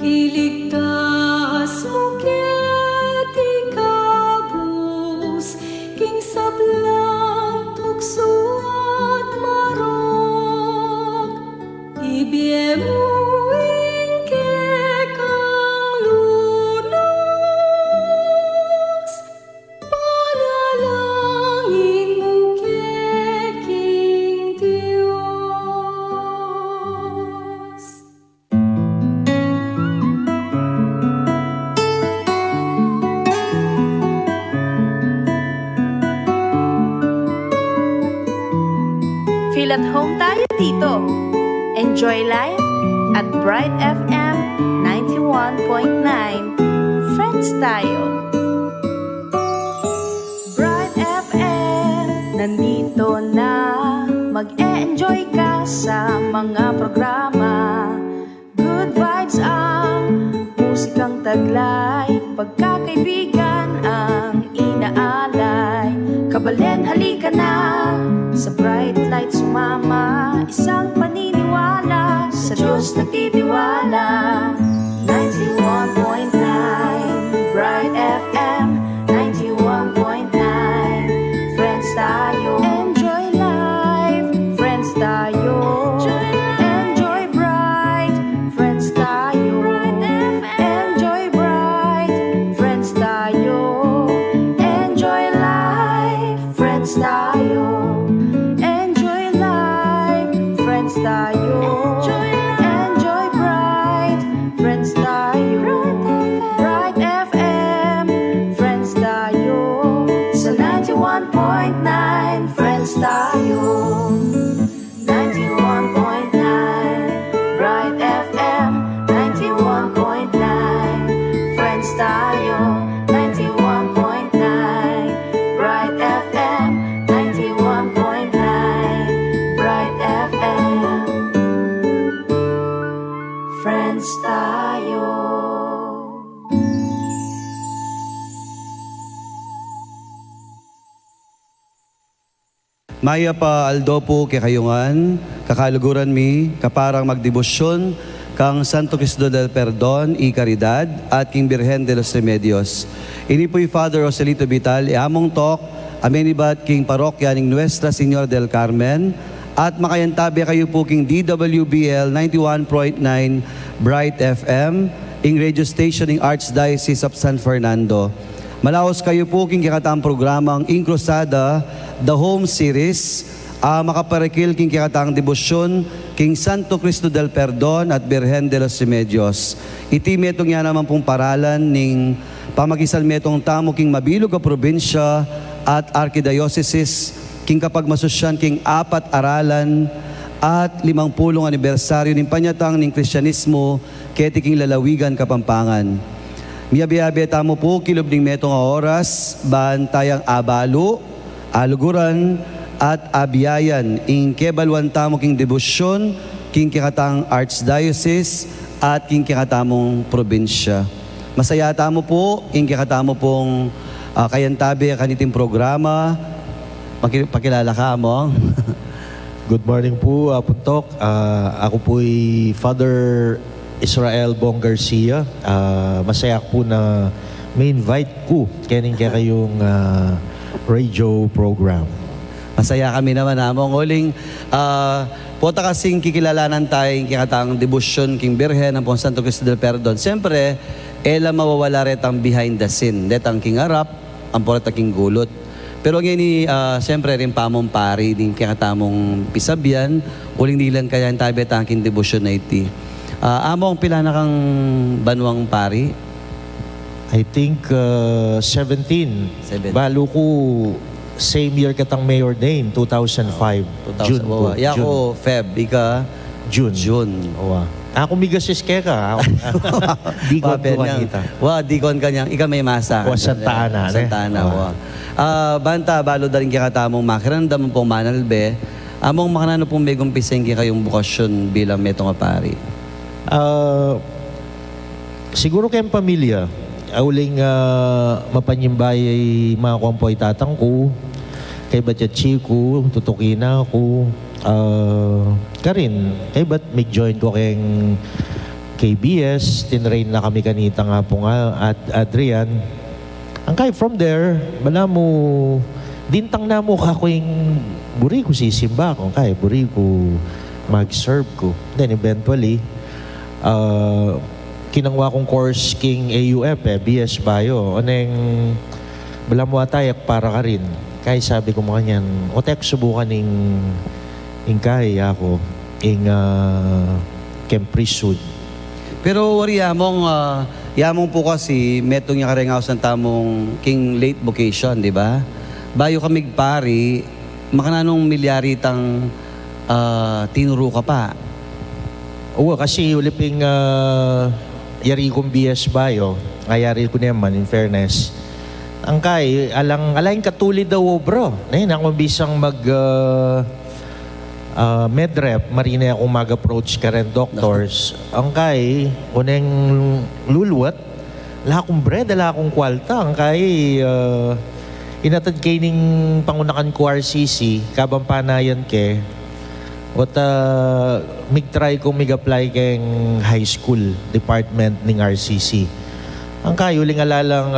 Iligtas mo ket ikabus, king sablang tukso at marok. Ibiyem mo ingke kang lunas, panalangin mo king Diyos. Feel at home tayo dito. Enjoy life at Bright FM 91.9. Friends tayo. Bright FM, nandito na. Mag-e-enjoy ka sa mga programa. Good vibes ang musikang taglay. Pagkakaibigan ang inaalay. Kabalen, halika na. Sa bright light sumama, isang paniniwala, sa Diyos nagtitiwala. 91.9 Bright FM, 91.9. Friends tayo, enjoy life. Friends tayo, enjoy bright. Friends tayo, enjoy bright. Friends tayo, enjoy life. Friends tayo, enjoy life. Friends tayo, enjoy bright. Friends tayo, Bright FM. Friends tayo, sa 91.9. Friends tayo, 91.9 Bright FM, 91.9. Friends tayo, 91.9 Bright FM, 91.9 Bright FM. Friends tayo. Maya pa Aldo po kayungan, kakaluguran mi, kaparang magdebosyon, kang Santo Cristo del Perdon, y Caridad, at King Birhen de los Remedios. Ini po'y Father Joselito Vital, among tok, amenibat King Parokya ning Nuestra Señora del Carmen, at makayantabi kayo po King DWBL 91.9 Bright FM, ing radio station ing Archdiocese of San Fernando. Malaos kayo po king kikataang programang Incrusada, The Home Series, makaparekil king kikataang debosyon king Santo Cristo del Perdon at Birhen de los Remedios. Iti metong yan naman pong paralan ning pamagisan metong tamo king mabilog a probinsya at arkidiocese king kapag masusyan king 4 aralan at 50 anibersaryo ning panyatang ning Kristyanismo keti king lalawigan Kapampangan. Miyabi-yabi tamo po kilob ning metong oras bantayang abalo, aluguran at abiyayan ing kebalwan tamo king debosyon king kikatang Archdiocese at king kikatamong probinsya. Masaya tamo po ing kikatamo pong kayantabi kaniting programa. Pakilala ka mo. Good morning po, Puntok. Ako po'y Father Israel Bong Garcia. Masaya po na may invite ko kaning kayong radio program. Masaya kami naman namong huling pota kasing kikilalanan tayo kikatang debosyon king Birhen ng pong Santo Cristo del Perdon. Siyempre, ela mawawala retang behind the scene. Detang king harap, ang porta king gulot. Pero ngayon siyempre rin pamong pari din kikatamong pisabyan, uling nilang kaya ang tabi tangking debosyon na iti. Among pila na kang banwang pari? I think 17. Balo ko same year katang mayor name, 2005. June po. Yako Feb, ika June. Ako migas iskeka. Dikon ko kita. Dikon kanyang. Ika may masa. Santa Ana. Santa Ana. Banta, balo daling kikatamong makirandam pong manalbe. Among makanano pong may gumpiseng kayong bukasyon bilang metong pari? Siguro kayong pamilya. Auling mapanyimbay ay mga kumpoy tatang ko. Kay Batyachi ko, tutukina ko. Karin, kay ba't may join ko kayong KBS, tinrain na kami kanita nga po nga at Adrian. Ang kay from there, bala mo, dintang na mo kako yung buri ko sisimba ko. Kaya buri ko mag-serve ko. Then eventually, kinangwa kong course king AUF BS Bio. Aneng, bala mo atayak para ka rin. Kaya sabi ko mo kanyan, o tek subukan ing kaya ako, ing Kemprisud. Pero wari yamong po kasi metong yung karengaw sa tamong king late vocation, di ba? Bayo kamig pari, makananong milyaritang tinuro ka pa. Oo, kasi uliping yari kong BS Bio, ayari ko naman in fairness. Ang kay, alaing katulid daw bro. Ngayon, ako bisang medrep, marina akong mag-approach ka rin doctors. Ang kay, uneng luluwat, wala akong bread, wala akong kwalta. Ang kay, inatad kay ning pangunakan ko RCC, kabang panayan ke, at mig-try kong mig-apply keng high school department ng RCC. Ang kay, uling alalang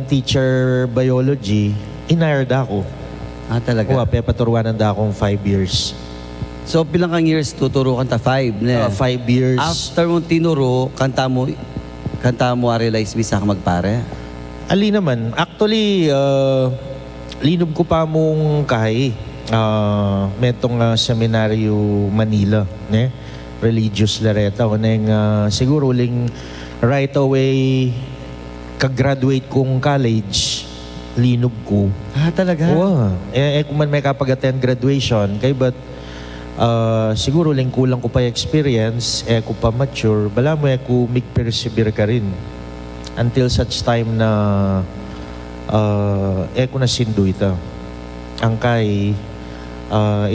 teacher biology, inhired ako. Ah, talaga? Oo, pepaturuan na akong 5 years. So, pilang kang years tuturo kanta? 5 na. 5 years. After mong tinuro, kanta mo realize bisa ka magpare? Ali naman, actually, linob ko pa mong kahay. Metong seminaryo Manila, ne? Religious Lareta. Uneng, siguro uling right away, kag-graduate kong college, linob ko. Ah, talaga? Oo. Kung man may kapag-attend graduation, kay but siguro lang kulang ko pa yung experience, ko pa mature, bala mo ko mig-persevere ka rin. Until such time na ko na sindo ita. Ang kay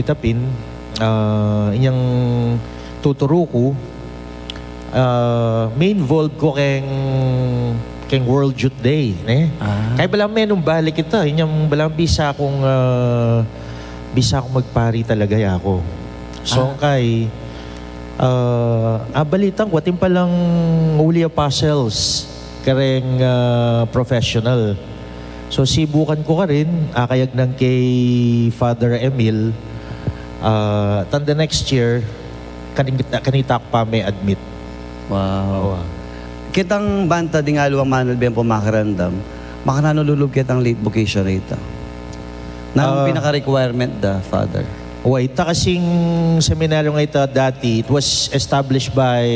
itapin, inyang tuturo ko, may involved ko keng World Youth Day, ne? Kaya balang may nung balik ito, inyang balang bisa akong magpari talaga ako. So kay balitang watin palang Holy Apostles kareng professional. So sibukan ko ka rin, akayag ng kay Father Emil, the next year, kanita pa may admit. Wow. Kitang banta di nga luwang manal biyan po makarandam, makananululog kitang late vocation rate. Na pinaka-requirement da, Father? Ita kasing seminaryo nga ito dati, it was established by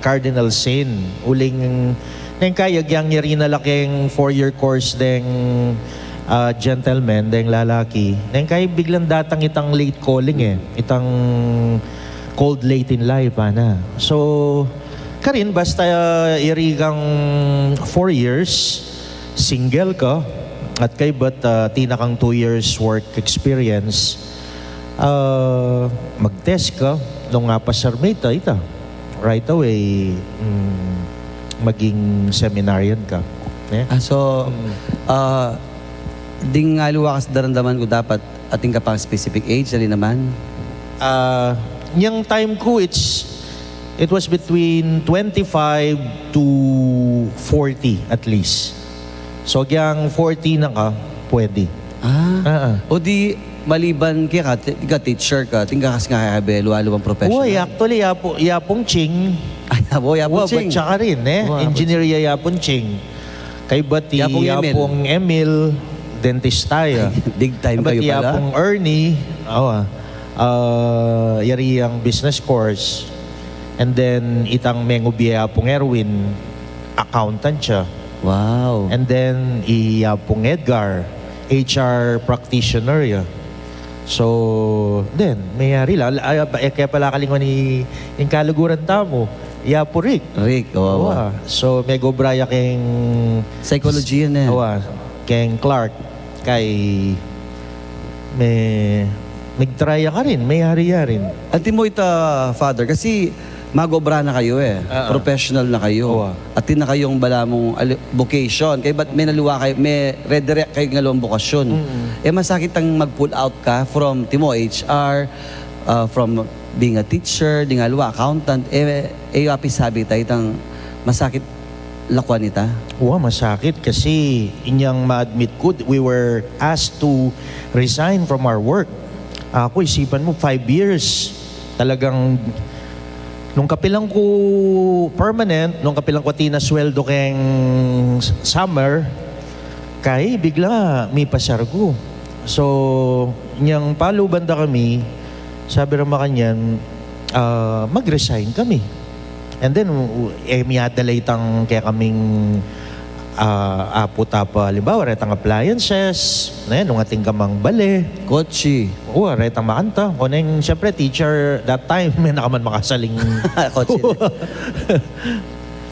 Cardinal Sin. Uling, nang kayag yang yari na laking 4-year course deng gentleman, deng lalaki. Nang kaya biglang datang itang late calling itang called late in life, ana. So, karin, basta irigang 4 years, single ka, at kay ba't tinakang 2 years work experience, mag-test ka, nung nga pasarmita, ita, right away, maging seminarian ka. Ding nga luwa kas daramdaman ko dapat ating ka pang specific age, dali naman? Yung time ko, it was between 25 to 40 at least. So, yung 40 na ka, pwede. O di, maliban ka teacher ka, tingga kas nga kabe, luwalawang professional. Uy, actually, yapong ching. Ay, yapong ching. Ba't ka rin, Engineer yapong ching. Kay Bati, yapong Emil, dentista ya. Big time kayo pala. Yapong Ernie, yari ang business course. And then, itang mengubiya pong Erwin, accountant siya. Wow. And then, pong Edgar, HR practitioner ya. So, then, mayari lang. Kaya pala kalingon yung kaluguran tamo. Po Rick. Rick, wow. So, may gobraya keng psychology yun keng Clark. Kay may-traya ka rin, may-hari rin. At mo ita, Father, kasi magobra na kayo professional na kayo. At na kayong balamong vocation. Kaya ba't may naluwa kayo, may redirect kayo ngalawang bokasyon. Masakit ang mag-pull out ka from Timo HR, from being a teacher, di nga luwa, accountant, api sabi tayo itang masakit lakwan ita. Wow, masakit kasi inyang ma-admit ko, we were asked to resign from our work. Ako, isipan mo, 5 years. Talagang, nung kapilang ko permanent, nung kapilang ko tinasweldo keng summer, kay bigla may pasargo. So, niyang palubanda kami, sabi naman kanyan, mag-resign kami. And then, miyadalay tang kaya kaming apo-tapa, halimbawa, retang appliances, nung ating kamang bale, Kotse. oo, retang makanta. Kuneng, syempre, teacher, that time, may nakaman makasaling. Kotse.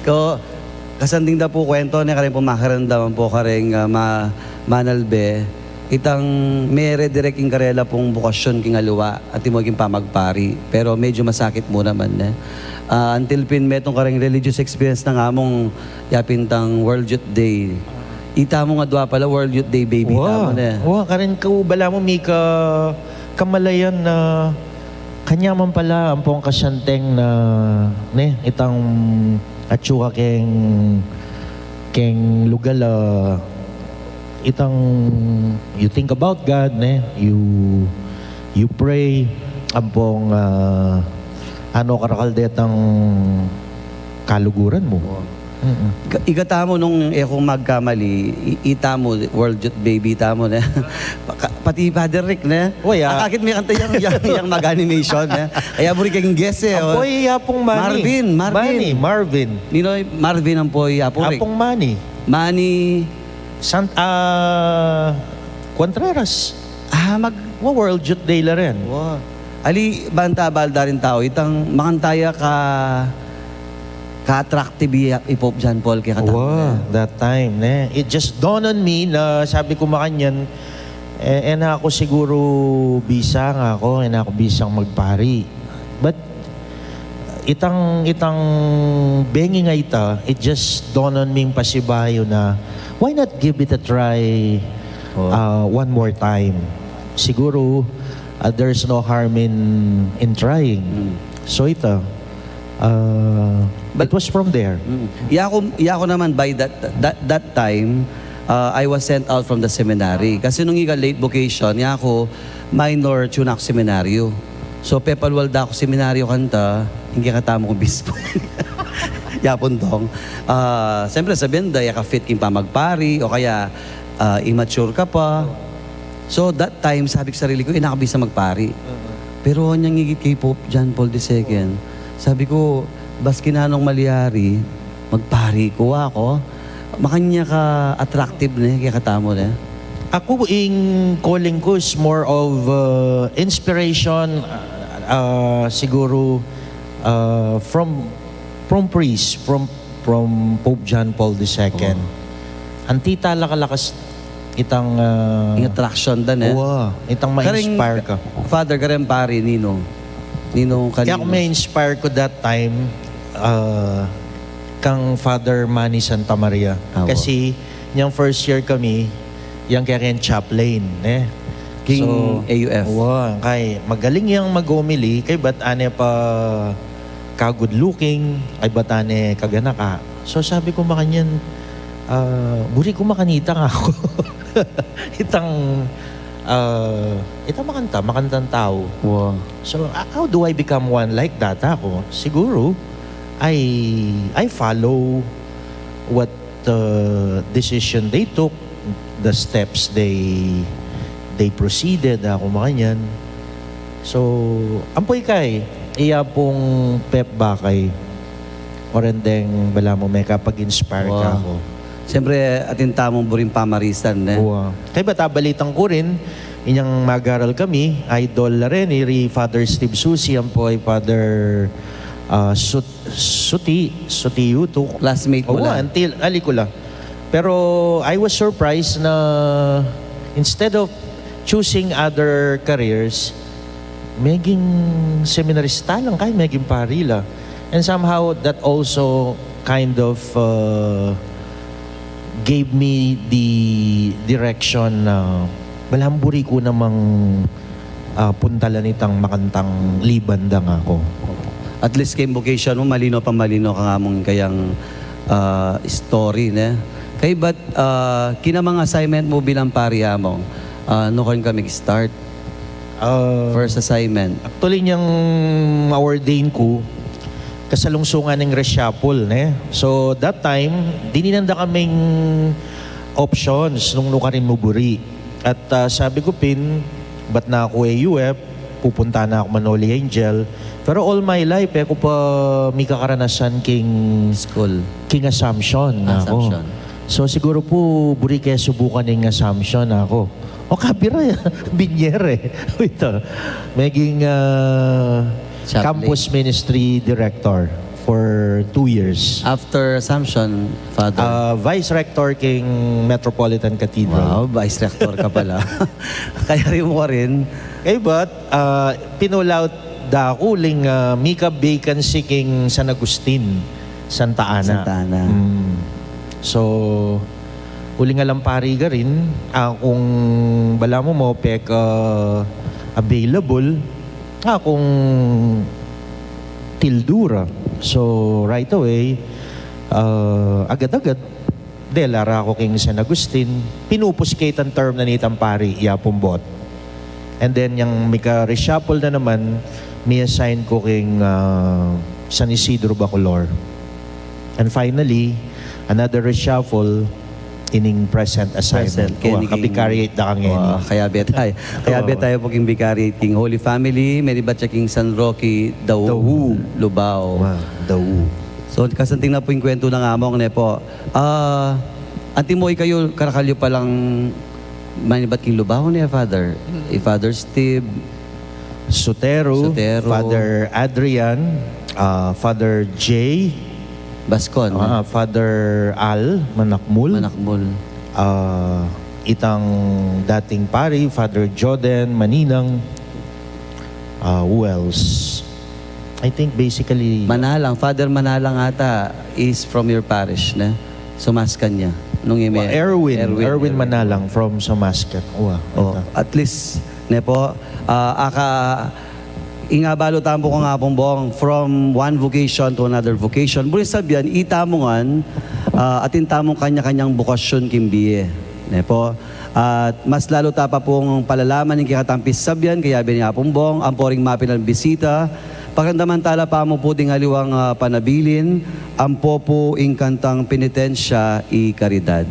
Ko, kasanding da po kwento na karing pumakarandam po karing manalbe, itang may redirecting karela pong bukasyon king aluwa at timoging pamagpari. Pero medyo masakit mo naman until pinmetong karing religious experience ng among yapintang World Youth Day. Ita mo nga dua pala World Youth Day baby tamo na. Wow, karin ko bala mo may kamalayan na kanya man pala ang pong kasyanteng na itang atsuka keng lugal itang you think about God you pray ampong karakaldetang kaluguran mo. Igatamo nung ekong magkamali, itamo World Youth Baby tamo na. Pati Father Rick na. Oy, Akit may kanta yung mag-animation na. Kaya buri kayong guess Apoy yapong Manny. Marvin. Nino Marvin ang poy apo Rick. Apong Manny. Manny Contreras. World Youth Day la rin. Wow. Ali banta balda rin tao itang makantaya ka-attractive ipop John Paul kaya katao. Wow, that time it just dawned on me na sabi ko makanyan na ako siguro bisa nga ako na ako bisang magpari. But itang bengi nga ita, it just dawned on me pasibayo na why not give it a try one more time. Siguro there's no harm in trying. So ito, it was from there. Iya ko naman by that time, I was sent out from the seminary. Kasi nung iga late vocation, iya ko minor tunak seminaryo. So pepalwalda ako seminaryo kanta, hindi katamo ko bispo. Yapon dong. Siyempre sabihin da, ka fit king pamagpari o kaya immature ka pa. So that time, sabi ko sarili ko, inakabisa magpari. Pero niyang ngigit kay Pope John Paul II, sabi ko, baski na nung maliyari, magpari ko ako. Makanya ka attractive na, kaya katamo na. Ako in calling ko is more of inspiration, siguro from priest, from Pope John Paul II. Antita lakalakas itang Yung attraction dan itang ma-inspire ka. Father Karen pari, Ninong Kaya ako ma-inspire ko that time kang Father Manny Santa Maria. Kasi yung first year kami, yung kaya rin chaplain. King AUF. Kay magaling yung mag-umili, kay ba't ane pa ka-good looking, ay ba't ane kagana ka. So sabi ko makanyan, buri ko makanita nga ako. itang makantang tao. Wow. So how do I become one like that ako? Siguro, I follow what decision they took, the steps they proceeded, ako makanyan. So, ampoy kay, iya pong pep bakay, orendeng bala mo may kapag-inspire ka ako. Siyempre, atin tamong buring pamarisan. Kaya batabalitan ko rin, inyang mag-aral kami, idol na rin, Father Steve Susi, ang po ay Father Suti Yuto. Classmate mo lang. Until, alikula. Pero I was surprised na instead of choosing other careers, maging seminarista lang kayo, maging parila. And somehow that also kind of gave me the direction na balamburi ko namang puntalan itang makantang libandang ako. At least kay vocation mo, malino pa malino ka nga mong kayang story, ne? Kay ba't kinamang assignment mo bilang pariya mo? No kan ka mag-start? First assignment. Actually, niyang ma-ordain ko, kasalungsungan ng reshuffle, ne? So, that time, dininanda kaming options nung nukarin mo buri. At sabi ko, Pin, ba't na ako AUF? Pupunta na ako Manoli Angel. Pero all my life, ako pa may kakaranasan School. King Assumption na ako. Assumption. So siguro po, buri kaya subukan ng Assumption na ako. O kapira, binyere. Ito, maging Chaplain. campus ministry director for 2 years. After Assumption, Father. Vice Rector King Metropolitan Cathedral. Wow, vice rector ka pala. Kaya rin mo rin. But pinulaut da ako ling Mika vacancy King San Agustin, Santa Ana. Santa Ana. So, uli nga lang pari ka rin, kung bala mo pek available, kung tildura. So, right away, agad-agad, lara ako King San Agustin, pinupuskate ang term na nitang pari, iapumbot. And then, yung may ka-reshuffle na naman, may assign ko King San Isidro Bacolor. And finally, another reshuffle ining present assignment. Kapicariate na kang Kaya betay. Kaya betay po king vicariate king Holy Family, may batya king San Roque, Dawu, Lubao. Dawu. So, kasanting na po yung kwento ng among ne po. Antimoy kayo, karakalyo palang manibat king Lubao niya, Father? Father Steve, Sotero, Father Adrian, Father J, Bascon, Father Al Manakmul, itang dating pari, Father Jordan Maninang, who else? I think basically... Manalang, Father Manalang ata is from your parish, na? Sumaskan niya. Nung Erwin Manalang from Samaskat. At least, ne po, ingabalo tampo ko nga pong bong from one vocation to another vocation. Bulis sabihan, itamongan atin tamong kanya-kanyang bukasyon kimbiye. Ne po. At mas lalo tapa pong palalaman ng kikatampis sabihan, kaya biniyapong bong, ang poring mapin ng bisita, pagandamantala pa mo po ding haliwang panabilin, ang popo ingkantang penitensya i karidad.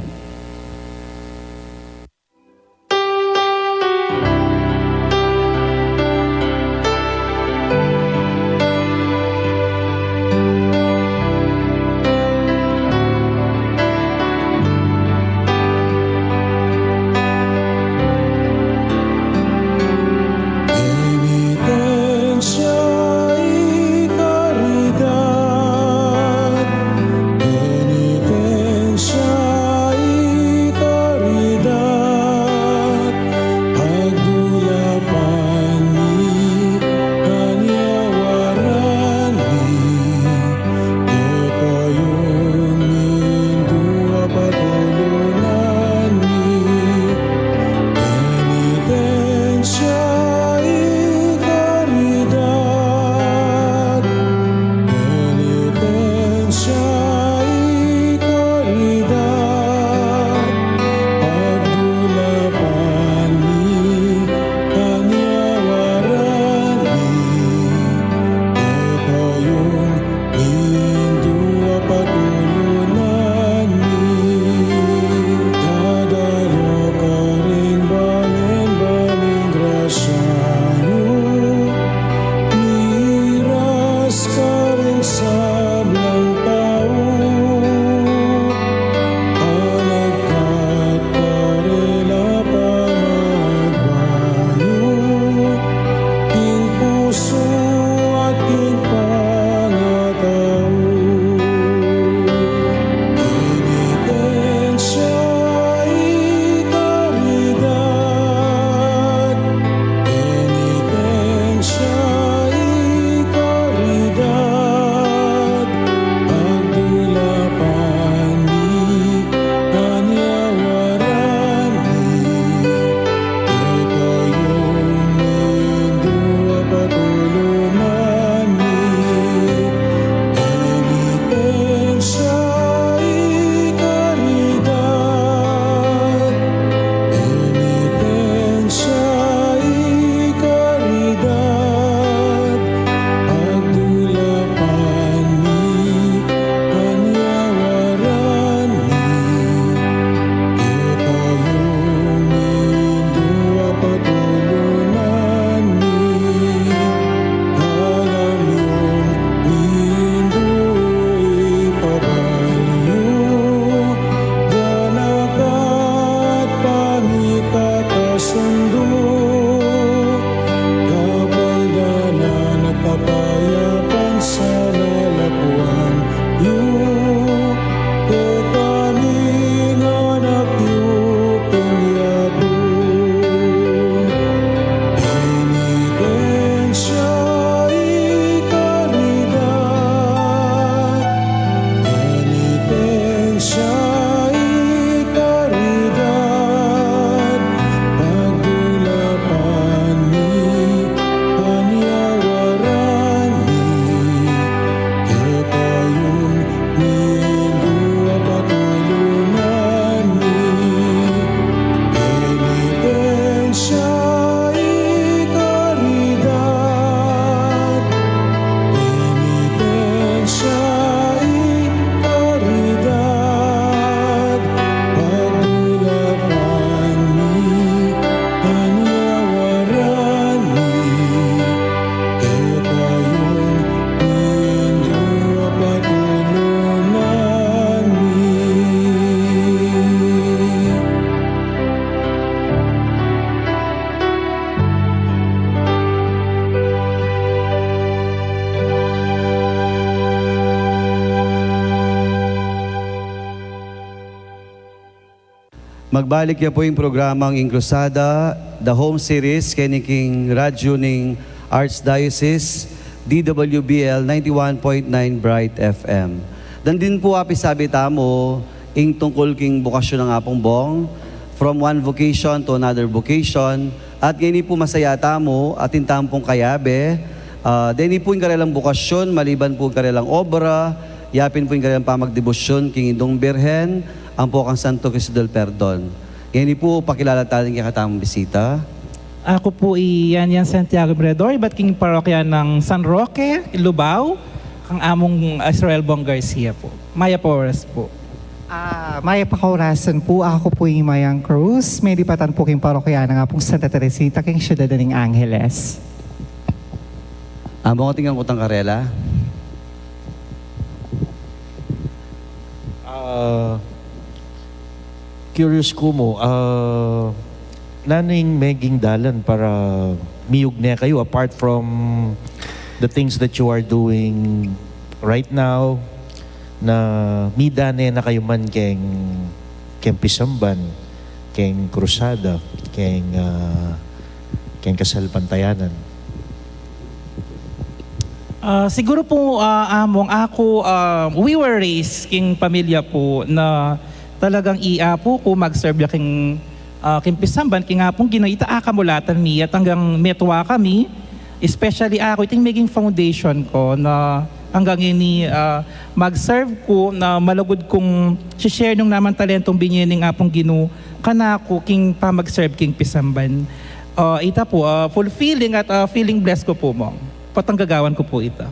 Magbalik niya po yung programang Inkrusada, the home series kiniking radyo ning Archdiocese, DWBL 91.9 Bright FM. Dan din po api sabi tamo, ing tungkol king bukasyon ng apong bong, from one vocation to another vocation, at ngayon po masaya tamo, at intampong kayabe, deni po yung karelang bukasyon, maliban po yung karelang obra, yapin po yung karelang pamagdebosyon, king Indong Birhen, ang po kang Santo Cristo del Perdon. Ngayon po, pakilala tayo ng katamang bisita. Ako po yan Santiago Bredor, iba't king parokya ng San Roque, Lubao, kang among Israel Bong Garcia po. Maya Porras po. Maya Pakaurasan po, ako po yung Mayang Cruz. May dipatan po king parokya nga pong Santa Teresita, king Siyudad ng Angeles. Mga tingnan ko tang karela. Curious ko mo, naning meging dalan para miyog na kayo apart from the things that you are doing right now, na midane na kayo man keng Pisamban, keng Krusada, keng Kasalpantayanan. Siguro po among ako, we were raised king pamilya po na talagang po ko mag-serve king Pisamban, king apong ginaita akamulatan mi at hanggang metwa kami, especially ako, iting maging foundation ko na hanggang ini mag-serve ko na malagod kong share nung naman talentong binyening apong ginu kanako king pa mag-serve king Pisamban. Ita po, fulfilling at feeling blessed ko po mong. Patanggagawan ko po ita.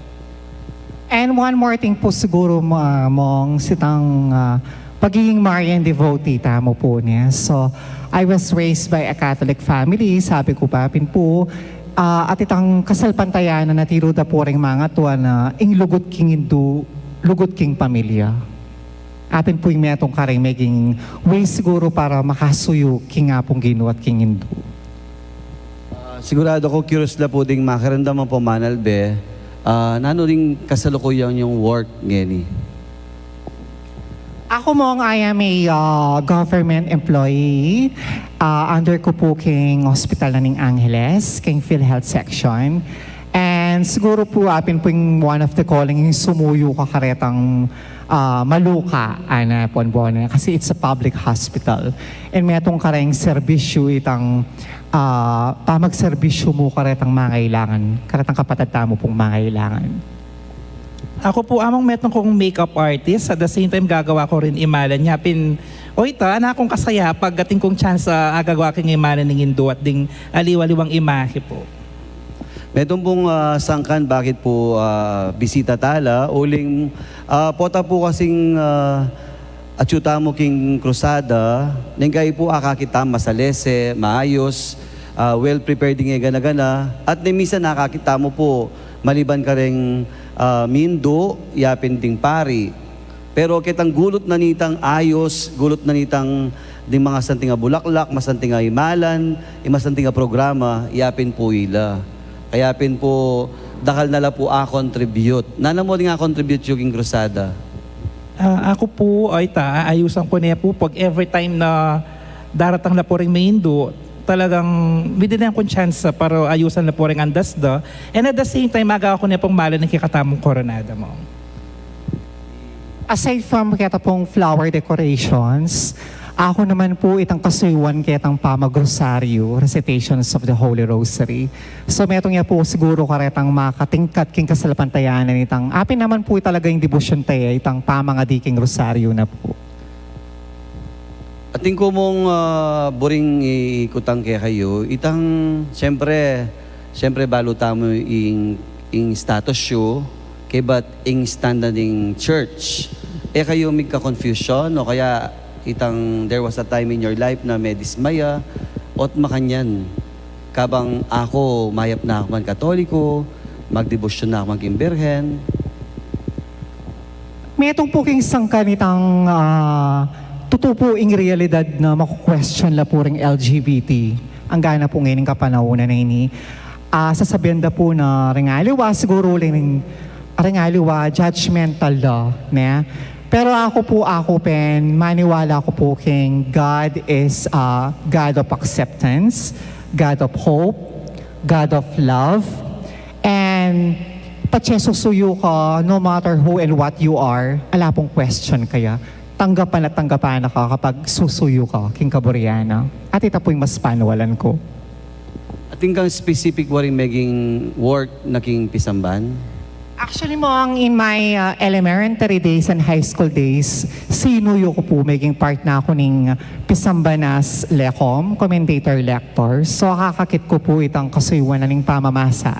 And one more thing po siguro, mong sitang pagiging Marian devotee, tamo po niya. So, I was raised by a Catholic family, sabi ko papin po, at itang kasalpantayan na natiruda po rin mga tuwa na ing lugot king Hindu, lugot king pamilya. Apin po yung metong karing maging way siguro para makasuyo king apong Ginoo at king Hindu. Sigurado ko curious na po ding makaramdaman po Manalbe, nano ring kasalukuyan yung work ngeni. Ako mong I am a government employee. Under ko po king Hospital na ning Angeles, king PhilHealth section. And siguro po apin po yung one of the calling yung sumuyo ka karetang maluka ana ponbona kasi it's a public hospital. And may atong kareng serbisyo itang pamagserbisyo mo karetang mangailangan, karetang kapatid mo pong mangailangan. Ako po amang metong kong makeup artist, at the same time gagawa ko rin imalan niya. Na akong kasaya pagdating kong chance agagawa king imalan ng Hindu at ding aliwaliwang imahe po. Metong pong sangkan, bakit po bisita tala, uling pota po kasing atyuta mo king Krusada, nengkay po akakita masalese, maayos, well prepared nga gana-gana, at minsan nakakita mo po, maliban ka ring mindo, yapin ding pari. Pero kitang gulot na nitang ayos, gulot na nitang ding mga santing bulaklak, masanting imalan, masanting programa, yapin po ila. Kaya pin po, dakal nala po contribute. Nana mo din contribute yung Krusada? Ako po, ayusan ko niya po pag every time na daratang na po rin may Hindu, talagang bigyan kong chance para ayusan na po rin ang dasda. And at the same time, agawa ko niya pong malan ng kikatamong koronada mo. Aside from kita pong flower decorations, ako naman po itang kasuyuan kitang pamagrosaryo, recitations of the Holy Rosary. So metong niya po siguro karetang makatingkat king kasalpantayanan itang apin naman po talaga yung devotion tayo itang pamangadiking rosaryo na po. Ating ko mong buring ikutang kaya kayo, itang siyempre baluta mo yung status show, kay ba't yung standarding church. Kayo may ka-confusion o kaya itang there was a time in your life na may dismaya ot makanyan. Kabang ako, mayap na ako man Katoliko, magdebosyon na ako man Birhen. May itong po king sangkanitang totoo po ing realidad na maku-question la po ring LGBT. Ang gana po ngayon kapanahonan na ini. Sasabihan da po na ringaliwa, siguro rin ringaliwa, judgmental law. Pero ako pen, maniwala ko po king God is a God of acceptance, God of hope, God of love, and patsesusuyo ka, no matter who and what you are, ala pong question kaya, tanggapan at tanggapan ka kapag susuyo ka, king kaburiana. At ito po'y mas panawalan ko. At kang specific waring maging work na king pisamban? Actually mo, in my elementary days and high school days, sinuyo ko po, maging part na ako ng Pisambanas Lecom, commentator lector. So kakakit ko po itang kasuyuan na ng pamamasa.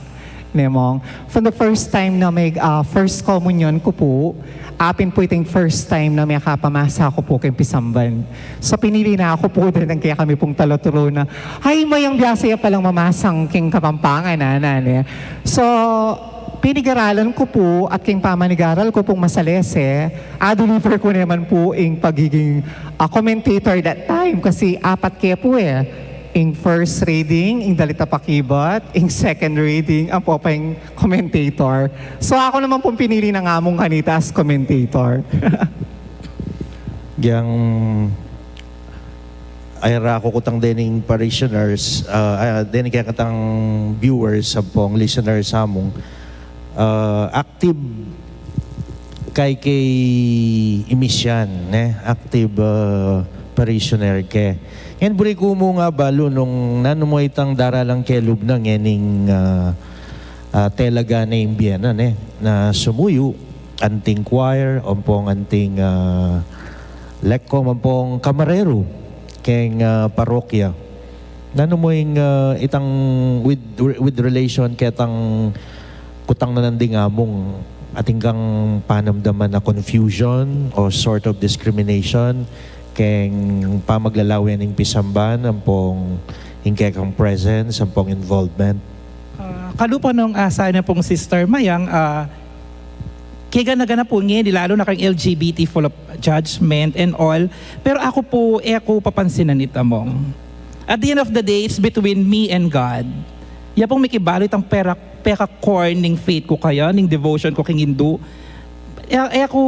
Nemong, from the first time na may first communion ko po, apin po itong first time na may kapamasa ko po kay Pisamban. So pinili na ako po din kaya kami pong talo-tulo na, ay mayang biyasaya palang mamasang king Kapampangan na nane. So, pinigaralan ko po at king pamanigaral ko pong masalese, deliver ko naman po yung pagiging commentator that time kasi apat kaya po in first reading, in Dalita Pakibat, in second reading, ang po pa yung commentator. So ako naman pong pinili ng among kanita as commentator. Yang ayra ko kutang dining parishioners, dining kaya katang viewers sa pong listeners sa among, active kay emission, active parishioner ke. Yan buri ko mo nga balo nung nano mo itang daralang kelub ng yening telaga na imbiyana na sumuyo anting choir, ompong anting lekkom, ompong kamarero keng parokya. Nano mo yung itang with relation ketang kutang na nanding among ating kang panamdaman na confusion o sort of discrimination keng pamaglalawian ng pisamban ang pong hingkekang presence, ang pong involvement. Kalupa nung asa na pong Sister Mayang, kaya gana po ngayon, lalo na kang LGBT full of judgment and all. Pero ako po, ako papansinan ito mong. At the end of the day, it's between me and God. Yan pong mikibalit ang peka core ng faith ko kaya, ng devotion ko king Hindu. Ako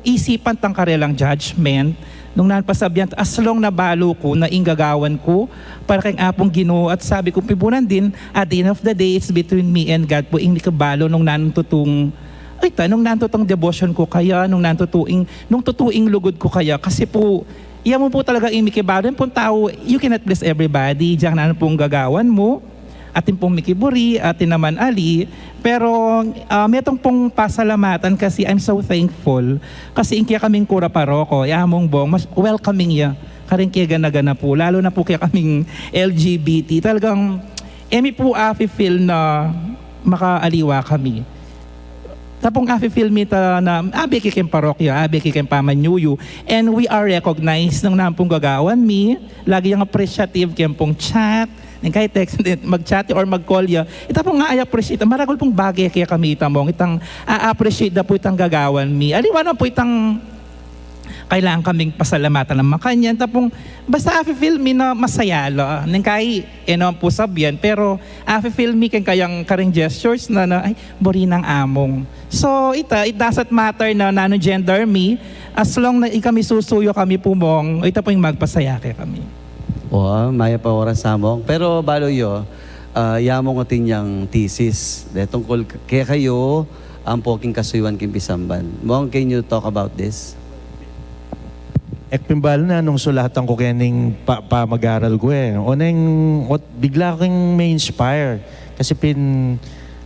isipan tang karelang judgment, nung nanpasabyan, as long na balo ko, na inggagawan ko, para kang apong Ginoo at sabi ko, pibunan din, at the end of the day, it's between me and God po, ingli kabalo nung nanututong, nung nanututong devotion ko kaya, nung tutuing lugod ko kaya, kasi po, iyan mo po talaga imikibalo, yung pong tao, you cannot bless everybody, diyan na pong gagawan mo, atin pong mikiburi, atin naman ali. Pero metong pong pasalamatan kasi I'm so thankful. Kasi kaya kaming kura paroko, yamong bong, mas welcoming ya. Karing kaya gana-gana po, lalo na po kaya kaming LGBT. Talagang, emi po feel na makaaliwa kami. Tapong feel me na abe kikim parokya, abe kikim pamanyuyu. And we are recognized ng nampong gagawan mi. Lagi yung appreciative kaya pong chat, and kahit text, mag-chat or mag-call ya, ita po nga i-appreciate, maragol pong bagay kaya kami itamong, itang a-appreciate na po itang gagawan mi. Aliwan po itang kailangan kaming pasalamatan ng makanyan. Tapong basta feel me na masaya la. Nang kay po sabyan, pero feel me kayang karing gestures na ay, bori ng among. So it doesn't matter na nano-gender me, as long na kami susuyo kami pumong, ita po yung magpasaya kaya kami. Oo, maya pa oras samong. Pero balo yo, yamong atin yung thesis. De, tungkol kaya kayo, ang poking kasuywan king Pisamban. Mong, can you talk about this? Ekpimbal na nung sulatan ko kaya ning mag-aral ko bigla kang may inspire. Kasi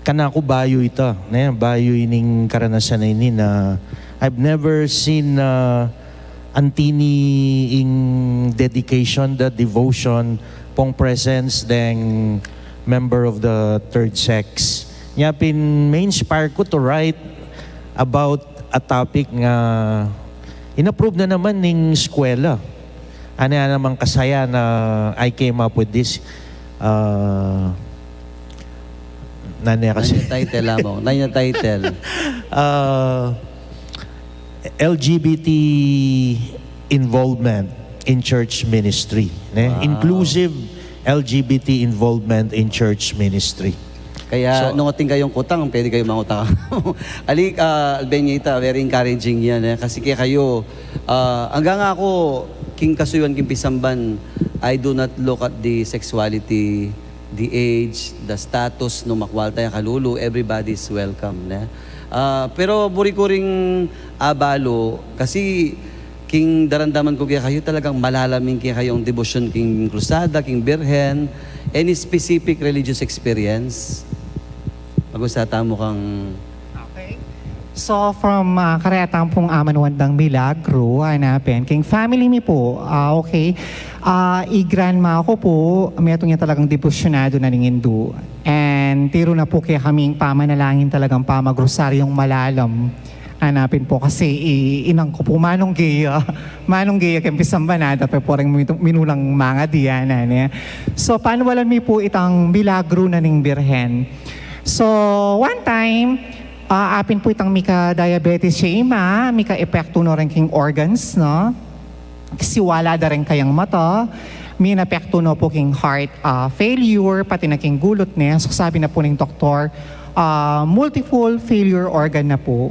kanako bayo ito. Bayo ining karanasan na ini na I've never seen antini in dedication, the devotion, pong presence deng member of the third sex. Nya may inspire ko to write about a topic nga inapprove na naman ng eskwela. Ano namang kasaya na I came up with this. Title lamang. Nanya title. LGBT involvement in church ministry. Wow. Inclusive LGBT involvement in church ministry. Kaya nungating kayong kutang, pwede kayong mangutang. Ali, Albenita, very encouraging yan. Kasi kaya kayo, hanggang ako, king kasuyuan, king pisamban, I do not look at the sexuality, the age, the status, no makwalta yung kalulu, everybody is welcome. Pero buri ko ring abalo, kasi king darandaman ko kaya kayo talagang malalaming kaya kayong devotion king Crusada, king Birhen, any specific religious experience? Mag-usata mo kang... Okay. So from karetang pong Amanwandang Milagro, hanapin, king family mi po, okay, i-grandma ko po, may niya talagang devosyonado na ng Hindu. And tiro na po kaya kaming pamanalangin talagang pamagrosaryong malalam. Hanapin po kasi inang ko po manong gaya kaya pisambanada pa po rin minulang mga diyanan. So paano walang mi po itang milagro na ning Birhen. So one time, apin po itang mika diabetes siya ima, mika epekto no rin king organs, no? Kasi wala da rin kayang mata, may napekto no po king heart failure, pati na king gulot niya. So sabi na po ng doktor, multiple failure organ na po.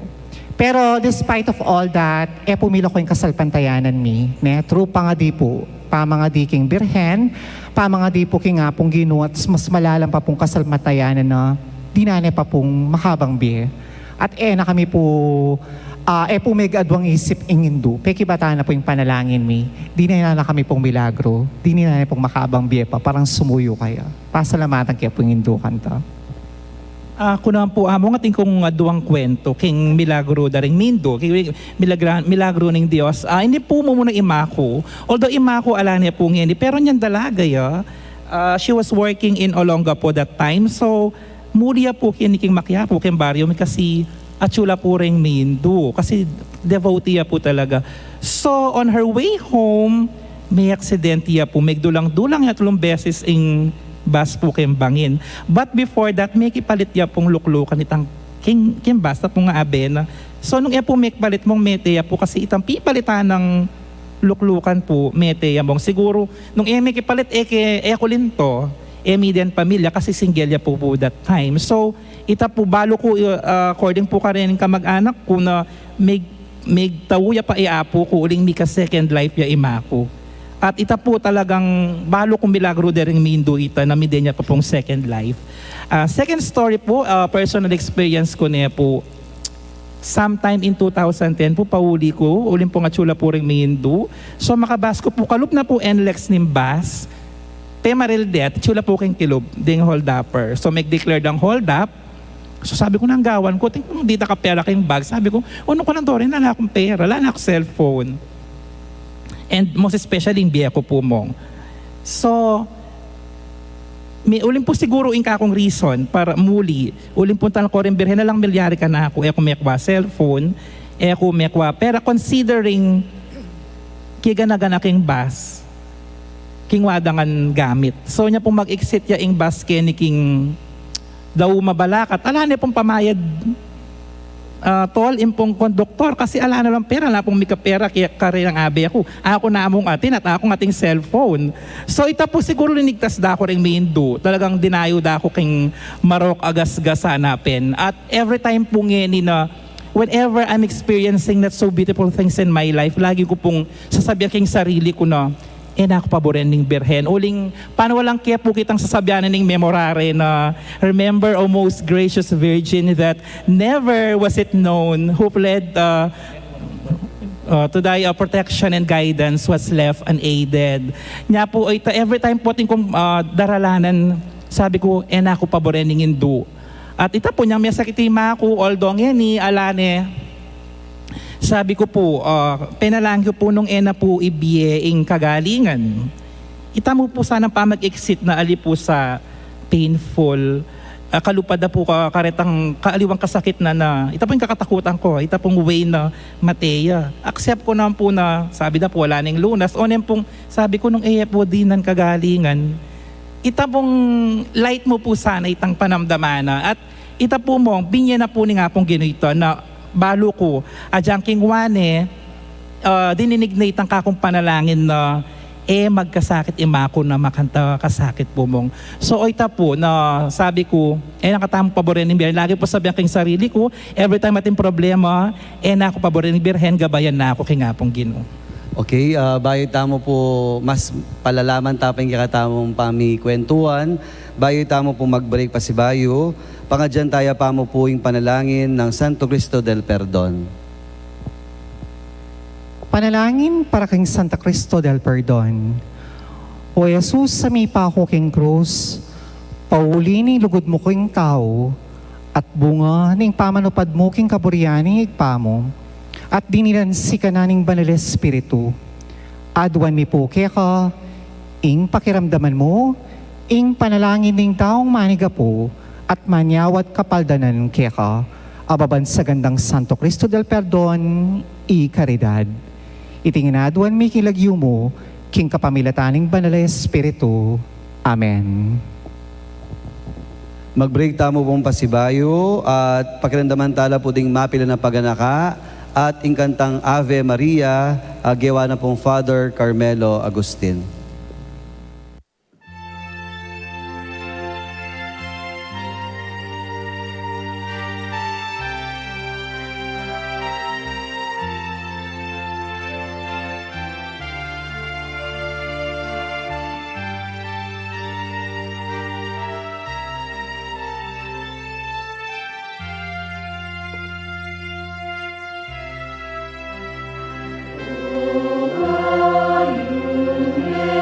Pero despite of all that, pumila ko yung kasalpantayanan mi. True pa nga di po, pa mga di king Birhen, pa mga di po king nga pong ginuat, mas malalam pa pong kasalpantayanan na dinane pa pong mahabang biye. At na kami po, po may adwang isip ing Hindu. Peki bata na po yung panalangin mi. Di na kami pong milagro. Di na pong mahabang biye pa. Parang sumuyo kaya. Pasalamatan kaya po yung Hindu kanta. Ako naman po, among ating kong duwang kwento, king milagro daring Mindo, king milagro ng Diyos. Hindi po mo muna imako. Although imako ala niya po ngayon, pero niyan dalaga ya. She was working in Olongapo that time. So, muriya po kiniking Maquiapo, king baryo, kasi atsula po rin Mindo. Kasi devotee po talaga. So, on her way home, may aksidente po. May dulang-dulang ya 3 beses in bus po kayong bangin. But before that, may kipalit ya pong luklukan itang king bus na po nga abena. So nung po may kipalit mong meteya po kasi itang pipalitan ng luklukan po, meteya mong siguro nung may kipalit ako linto, median pamilya kasi single ya po that time. So ita po balo ko according po ka rin kamag-anak ko na may tawuya pa iapo ko uling mika second life ya imako. At ita po talagang balo kong milagro dering Mindo ita na midya niya pa pong second life. Second story po, personal experience ko niya po. Sometime in 2010 po, pauli ko, uling po nga tsula po ring Mindo. So makabas ko po, kalup na po NLEX ning bus. Pemaril det, tsula po keng kilob, ding hold upper. So mag-declare ng hold up. So sabi ko nang gawan ko, tingnan dita ka pera keng bag. Sabi ko, ano ko lang to rin, wala akong pera, wala na akong cellphone. And most especially yung biya ko po mong. So, may ulim po siguro yung kakong reason para muli. Ulim po tal ko rin, birhen na lang milyari ka na ako. Ako mekwa cellphone, ako mekwa. Pero considering kiganagan aking bus, king wadangan gamit. So niya pong mag-exit ya ing bus kini king daw mabalakat. Ala niya pong pamayad tol impong konduktor kasi ala na lang pera na pong mika pera kaya kare ng abe ako na among atin at akong ating cellphone. So ita po siguro linigtas da ako ring Mindo, talagang dinayo da ako king marok agas-gas hanapin. At every time po ngeni na whenever I'm experiencing that so beautiful things in my life, lagi ko pong sasabihan king sarili ko na ako paboren ning Birhen. Uling, paano walang kaya po kitang sasabyanan ning memorare na remember, O most gracious Virgin, that never was it known who fled to thy protection and guidance was left unaided. Nya po, every time po kong daralanan, sabi ko, ako paboren ning Hindu. At ita po niyang may sakitima ako, although ni alane, sabi ko po, penalang ko po nung po ibiyeing kagalingan. Ita mo po sana pa mag-exit na ali po sa painful, kalupada po karetang kaaliwang kasakit na ita po yung kakatakutan ko, ita pong way na mateya. Accept ko naman po na sabi na po wala ning lunas. O pong sabi ko nung po din ng kagalingan, ita pong light mo po sana itang panamdamana. At ita po mong binya na po ni nga pong ginuito na balo ko, adyang king wane, dininig na itang kakong panalangin na magkasakit imako na makanta kasakit po mong. So oita po na sabi ko, nakatamang paborin ni Birhen. Lagi po sabi ang sarili ko, every time ating problema, nako paborin ni Birhen, gabayan na ako kay nga pong Ginoo. Okay, bayo tamo po mas palalaman tapang kakatamong pamikwentuhan. Bayo tamo po mag-break pa si Bayo. Pangadyan tayo pa mo po yung panalangin ng Santo Cristo del Perdon. Panalangin para king Santa Cristo del Perdon. O Jesus, sa may pako king krus, pauli ni lugod mo king tao, at bunga ning pamanupad mo king kaburiani igpamo, at dinilansi ka na ning banal espiritu. Adwan mi po ka, ing pakiramdaman mo, ing panalangin ning taong maniga po, at manyawat kapaldanan ka, ababan sa gandang Santo Cristo del Perdon, i caridad. Itinginadwan mi kilagyo mo, king kapamilataning banal espiritu. Amen. Mag-break tamo pong pasibayo at pakiramdaman tala po ding mapila na paganaka at ingkantang Ave Maria, gawa na pong Father Carmelo Agustin. Amen.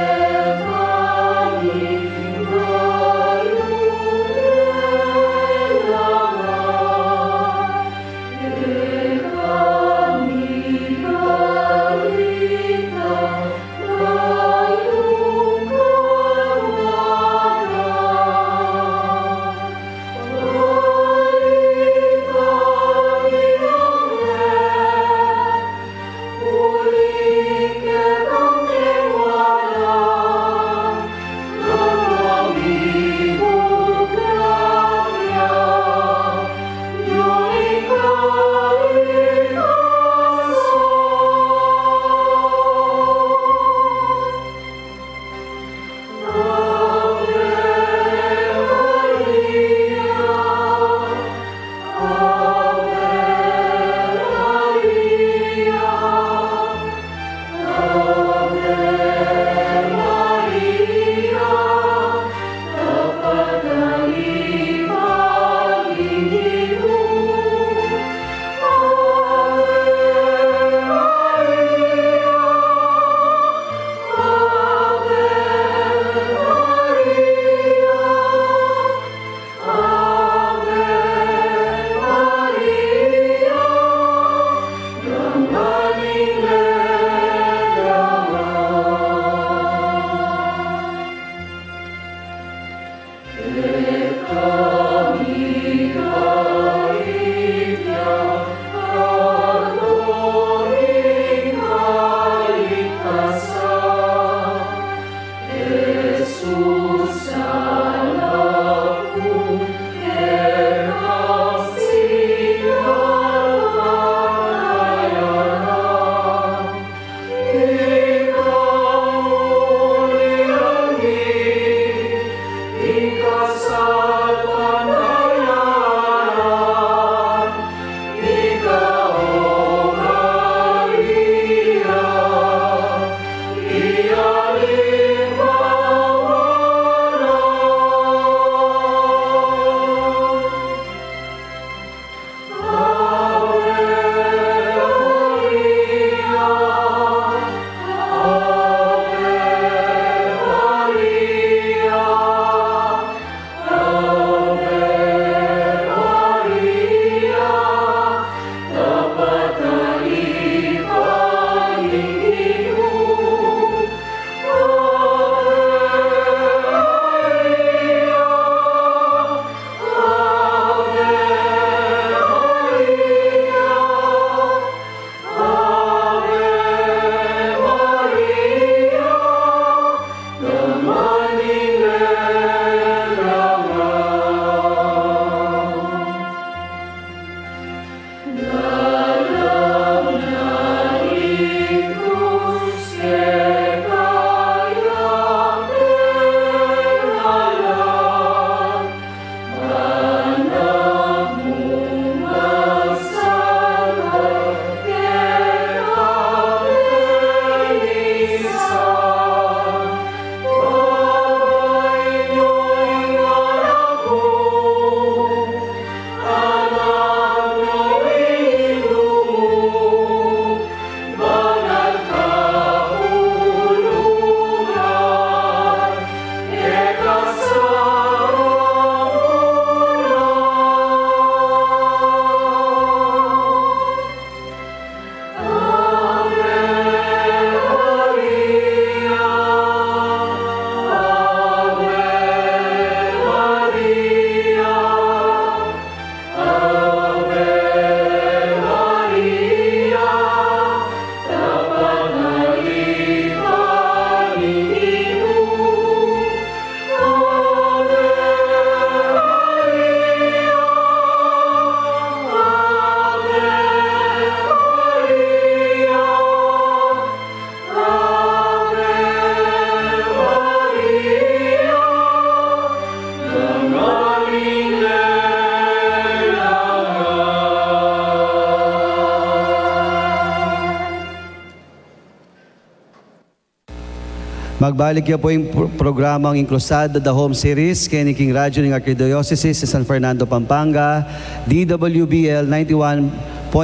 Magbalik niya po yung programang Inclusada the Home Series kay ni King Radyo ng Archdiocese sa San Fernando, Pampanga, DWBL 91.9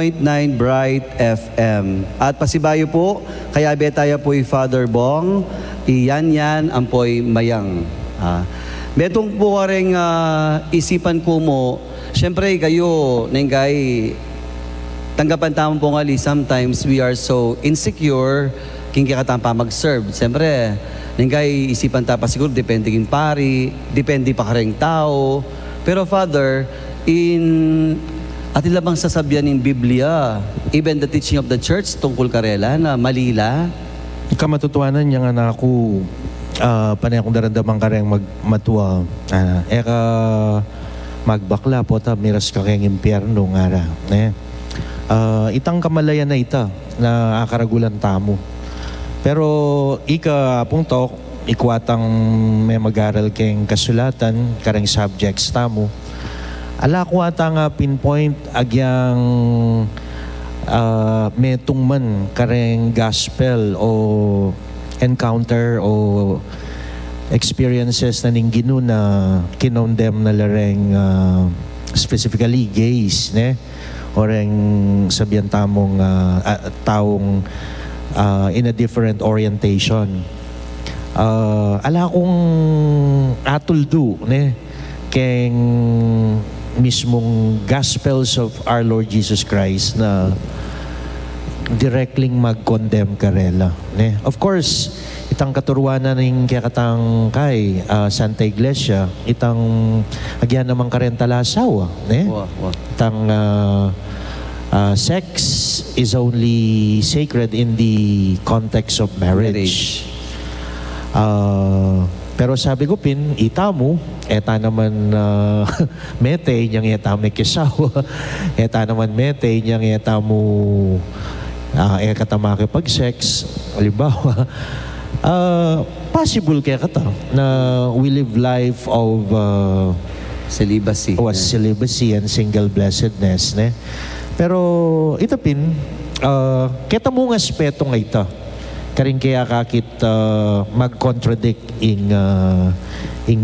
Bright FM. At pasibayo po, kaya betaya po yung Father Bong, iyan ampoy mayang. Betong po ka rin isipan ko mo, syempre kayo, nenggay, tanggapan tamo po ngali, sometimes we are so insecure, king kaya pa mag-serve. Siyempre, nenggay isipan ta pa siguro, depende king pari, depende pa ka rin tao. Pero Father, atin labang sasabihan ng Biblia, even the teaching of the church, tungkol karela na malila. Kamatutuanan niya nga na ako, panay akong daradamang ka rin magmatuwa. Eka magbakla po ta, miras ka kayang impyerno nga ra. Itang kamalayan na ita na akaragulan tamo. Pero ika pungtok, ikwatang may mag-aral keng kasulatan, karang subjects tamo. Ala ko ata nga pinpoint agyang metong man kareng gospel o encounter o experiences na ning ginu na kinondem na lareng specifically gays, ne? Oreng sabihan tamong taong in a different orientation. Ala kong atuldu, ne? Keng mismong Gospels of our Lord Jesus Christ na directly mag-condemn karela. Ne? Of course, itang katuruanan ng kakatang kay Santa Iglesia, itang agyan naman karentalasawa. Ne? Itang sex is only sacred in the context of marriage. Pero sabi ko pin, ita mo, eta naman mete, niyang eta may kisawa, eta naman mete, niyang eta mo katamake pag-sex, halimbawa, possible kaya kata na we live life of Celibacy. Celibacy and single blessedness. Ne? Pero ito pin, kita mong aspeto nga ito. Karing kaya kakit mag-contradict ing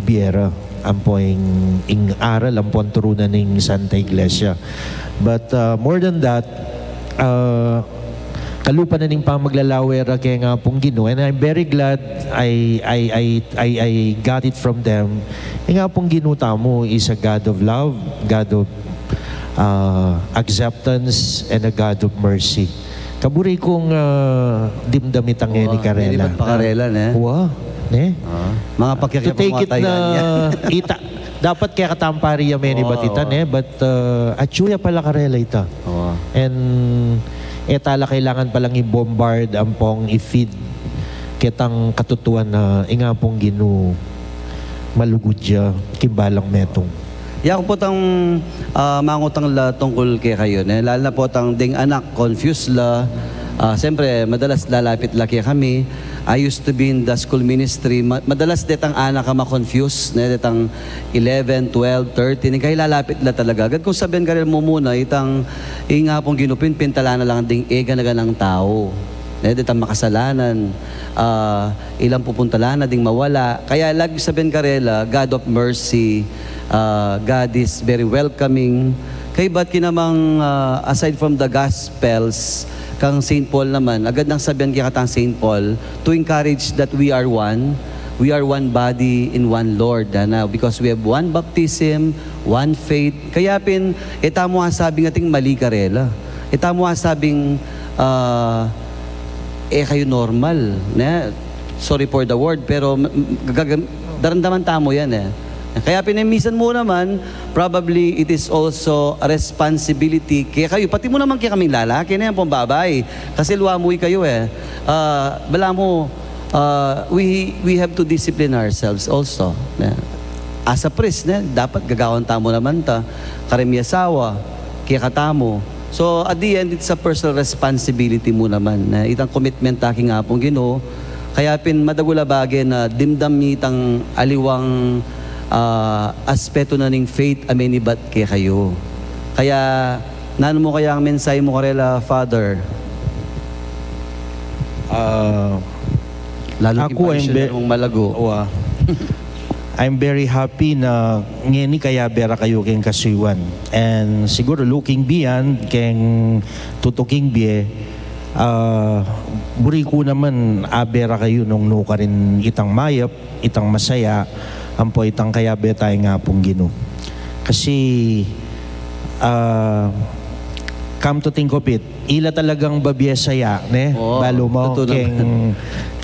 biera ampo ing aral ampo ang turunan ng Santa Iglesia. But more than that, kalupa na ning pamaglalawer kaya nga pong Ginoo, and I'm very glad I got it from them. Nga pong Ginoo tamo is a God of love, God of acceptance, and a God of mercy. Kaburi kong dimdamitang ni Karela. Hindi pa Karela, ne? Wow, ne? Mga To pakyakya take it pamatayan niya. na dapat kaya katampari ya meni batita, ne? But atsuya pala Karela ita. And etala kailangan palang i-bombard ang pong i-feed kitang katutuan na ingapong Ginoo malugudya kimbalang metong. Yan po tang mangutang la tungkol kay kayo. Lalo na po tang ding anak, confused la. Siyempre, madalas lalapit la kaya kami. I used to be in the school ministry. Madalas detang anak ka ma-confuse. Detang 11, 12, 13. Kaya lalapit la talaga. Agad kung sabihin ka rin mo muna, itang nga pong ginupin, pintala na lang ding ega na ganang tao. Detang makasalanan. Ilang pupuntala na ding mawala. Kaya lagi sabihin ka rin, God of mercy, God is very welcoming. Kaya ba't kinamang aside from the Gospels, kang St. Paul naman, agad nang sabihan kaya katang St. Paul to encourage that we are one body in one Lord. Because we have one baptism, one faith. Kaya pin, ita mo nga sabing ating mali karela. Ita mo nga sabing, kayo normal. Sorry for the word, pero darandaman tamo yan Kaya pinimisan mo naman, probably it is also a responsibility kaya kayo, pati mo naman kaya kaming lalaki na yan pong babay. Kasi luwamuy kayo bala mo, we have to discipline ourselves also. As a priest, dapat gagawan tamo naman ta, karemiyasawa, kaya katamo. So at the end, it's a personal responsibility mo naman. Itang commitment taking nga pong Ginoo. Kaya madagula bagay na dimdamitang aliwang aspeto na ning faith amenibat kay kayo. Kaya nano mo kaya ang mensahe mo karela, Father? Lalo Ako, mong malago. Wa. I'm very happy na ngeni kaya bera kayo keng kasuiwan. And siguro looking beyond keng tutuking biye, buri ko naman abera kayo nung nuka rin itang mayap, itang masaya, ampo itang kaya be tayo nga pong Gino. Kasi come to think of it, ila talagang babiya saya, ne? Oo, Balo mo totoo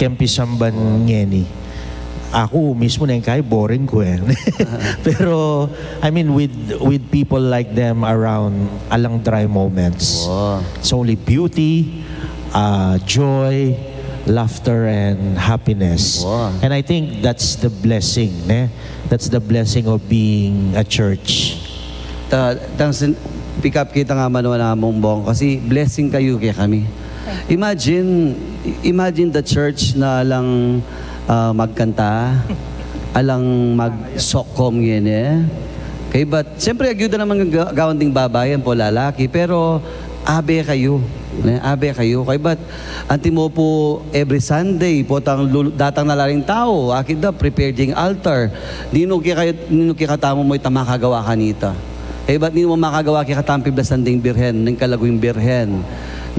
keng pisamban ngeni. Ako mismo na kay boring ko eh. Pero I mean with people like them around, alang dry moments. Wow. It's only beauty, joy, laughter and happiness. Wow. And I think that's the blessing, ne? That's the blessing of being a church. Pick up kita nga manuwa na mong bong kasi blessing kayo kaya kami. Imagine the church na lang magkanta, alang mag-sokom yun eh. Okay, but siyempre agyuda naman gawang ding babayan po lalaki, pero abe kayo. Abe kayo. Okay, but anti mo po every Sunday po datang nalaring tao, akid da prepare ding altar. Nino katamo mo itamakagawa kanita. Eh, ba't nino mo makagawa kikatampi blasan ding birhen, ng kalaguing birhen,